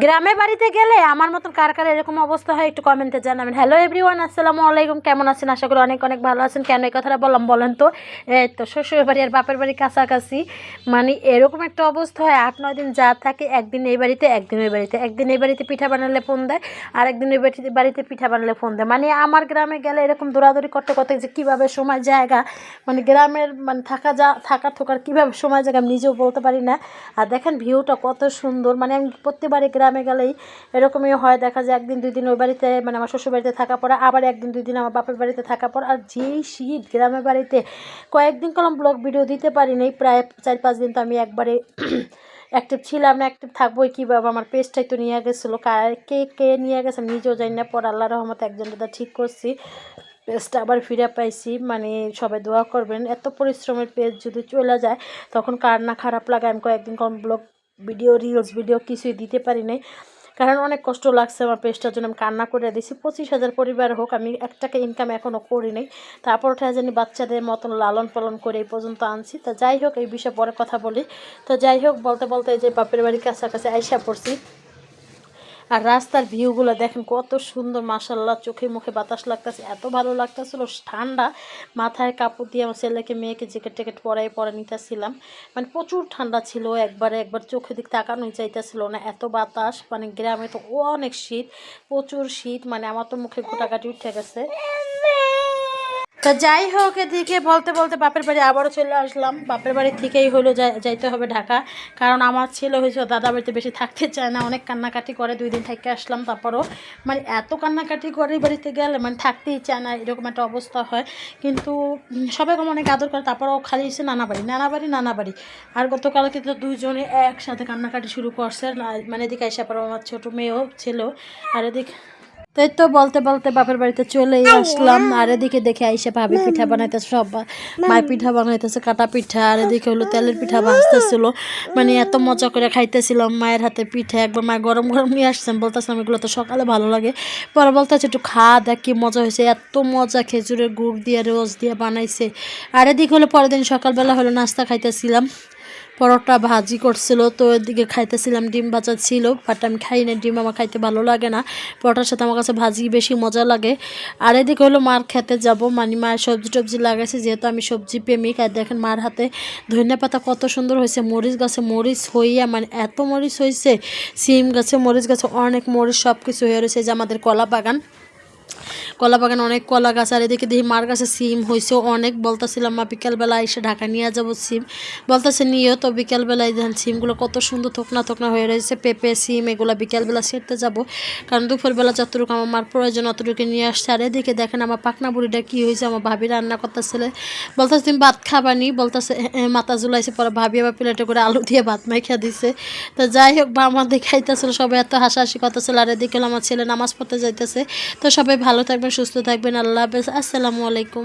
গ্রামে বাড়িতে গেলে আমার মতন কার কার এরকম অবস্থা হয় একটু কমেন্টে জানাবেন। হ্যালো এভরিওয়ান, আসসালামু আলাইকুম। কেমন আছেন? আশা করি অনেক অনেক ভালো আছেন। কেন এই কথাটা বললাম বলেন তো? এই তো শ্বশুর বাড়ি আর বাপের বাড়ি কাছাকাছি, মানে এরকম একটা অবস্থা হয় 8-9 দিন যা থাকে, একদিন এই বাড়িতে একদিন ওই বাড়িতে, একদিন এই বাড়িতে পিঠা বানালে ফোন দেয় আর একদিন ওই বাড়িতে পিঠা বানালে ফোন দেয়। মানে আমার গ্রামে গেলে এরকম দৌড়াদৌড়ি করতে করতে যে কীভাবে সময় জায়গা, মানে গ্রামের মানে থাকার থোকার কীভাবে সময় জায়গা আমি নিজেও বলতে পারি না। আর দেখেন ভিউটা কত সুন্দর, মানে আমি প্রত্যেকবারে গ্রামে গেলেই এরকমই হয়, দেখা যায় একদিন দুই দিন ওই বাড়িতে মানে আমার শ্বশুর বাড়িতে থাকা পড়ে, আবার একদিন দুই দিন আমার বাপের বাড়িতে থাকা পড়ে। আর যেই শীত গ্রামের বাড়িতে, কয়েকদিন কলম ব্লগ ভিডিও দিতে পারি নাই, প্রায় 4-5 দিন তো আমি একবারে অ্যাক্টিভ ছিলাম না। অ্যাক্টিভ থাকবোই কীভাবে, আমার পেজটাই তো নিয়ে গেছিলো, কে কে নিয়ে গেছে আমি নিজেও জানি না। পর আল্লাহ রহমতে একজনটা ঠিক করছি, পেজটা আবার ফিরে পাইছি। মানে সবাই দোয়া করবেন, এত পরিশ্রমের পেজ যদি চলে যায় তখন কার না খারাপ লাগে। আমি কয়েকদিন কম ব্লগ ভিডিও রিলস ভিডিও কিছুই দিতে পারি নাই, কারণ অনেক কষ্ট লাগছে আমার পেজটার জন্য। আমি কান্না করে দিয়েছি। 25,000 পরিবার হোক, আমি 1 টাকা ইনকাম এখনও করি নাই, তারপর ওঠা জানি বাচ্চাদের মতন লালন পালন করে এই পর্যন্ত আনছি। তো যাই হোক, এই বিষয়ে পরে কথা বলি। তো যাই হোক, বলতে বলতে যে বাপের বাড়ির কাছাকাছি আইসা পড়ছি। আর রাস্তার ভিউগুলো দেখেন কত সুন্দর, মাশাল্লাহ, চোখে মুখে বাতাস লাগতেছে, এত ভালো লাগতেছিল। ঠান্ডা, মাথায় কাপড় দিয়ে আমার ছেলেকে মেয়েকে জ্যাকেট ট্যাকেট পরে নিতেছিলাম। মানে প্রচুর ঠান্ডা ছিল, একবার চোখের দিক তাকানোই চাইতেছিল না, এত বাতাস। মানে গ্রামে তো অনেক শীত, প্রচুর শীত, মানে আমার তো মুখে গোটাকাটি উঠে গেছে। তো যাই হোক, এদিকে বলতে বলতে বাপের বাড়ি আবারও চলে আসলাম। বাপের বাড়ি থেকেই হলো যাইতে হবে ঢাকা, কারণ আমার ছেলে হয়েছে দাদা বাড়িতে বেশি থাকতে চায় না, অনেক কান্নাকাটি করে। 2 দিন থেকে আসলাম, তারপরও মানে এত কান্নাকাটি করে বাড়িতে গেলে মানে থাকতেই চায় না, এরকম একটা অবস্থা হয়। কিন্তু সবাই অনেক আদর করে, তারপরও খালি এসে নানা বাড়ি। আর গতকালকে তো দুজনে একসাথে কান্নাকাটি শুরু করছে। মানে এদিকে এসে পর আমার ছোটো মেয়েও ছিল, আর এদিকে তাই তো বলতে বলতে বাপের বাড়িতে চলেই আসলাম। আর এদিকে দেখে আইসা ভাবি পিঠা বানাইতেছে, সব মায়ের পিঠা বানাইতেছে, কাটা পিঠা। আর এদিকে হলো তেলের পিঠা ভাজতেছিল, মানে এত মজা করে খাইতেছিলাম মায়ের হাতে পিঠা। একবার মায়ের গরম গরম নিয়ে আসছেন, বলতেছিলাম এগুলো তো সকালে ভালো লাগে, পরে বলতেছে একটু দেখ কি মজা হয়েছে, এত মজা, খেজুরের গুড় দিয়ে রোজ দিয়ে বানাইছে। আর এদিকে হলো পরের দিন সকালবেলা হলো নাস্তা খাইতেছিলাম, পরোটা ভাজি করছিল, তো এদিকে খাইতেছিলাম। ডিম ভাজা ছিল, বাট আমি খাই না, ডিম আমার খাইতে ভালো লাগে না, পরোটার সাথে আমার কাছে ভাজি বেশি মজা লাগে। আর এদিকে হলো মার খেতে যাব, মানে মায়ের সবজি টবজি লাগাইছে, যেহেতু আমি সবজি প্রেমিক। আর দেখেন মার হাতে ধনিয়া পাতা কত সুন্দর হয়েছে, মরিচ গাছে মরিচ হইয়া মানে এত মরিচ হয়েছে, সিম গাছে মরিচ গাছে অনেক মরিচ, সব কিছু হয়ে রয়েছে। যে আমাদের কলা বাগান অনেক কলা গাছ। আর এদিকে দেখি মার গাছে সিম হয়েছে অনেক, বলতেছিলাম মা বিকালবেলা এসে ঢাকা নিয়ে যাবো সিম, বলতেছে নিয়েও। তো বিকালবেলায় দেখেন সিমগুলো কত সুন্দর থকনা থকনা হয়ে রয়েছে, পেঁপে সিম এগুলো বিকালবেলা সেরতে যাব, কারণ দুপুরবেলা যতটুকু আমার মার প্রয়োজন অতটুকু নিয়ে আসছে। আর এদিকে দেখেন আমার পাকনা বুড়িটা কী হয়েছে, আমার ভাবি রান্না করতেছিলে, বলতেছে তুমি ভাত খাবানি, বলতেছে মাথা ঝুলাইছে। পরে ভাবি আবার প্লেটে করে আলু দিয়ে ভাত মাইখা দিছে। তো যাই হোক, আমার দেখাইতেছিল, সবাই এত হাসাহাসি করতেছিল। আর এদিকে আমার ছেলে নামাজ পড়তে যাইতেছে। তো সবাই ভালো থাকবেন, সুস্থ থাকবেন, আল্লাহ হাফেজ, আসসালামু আলাইকুম।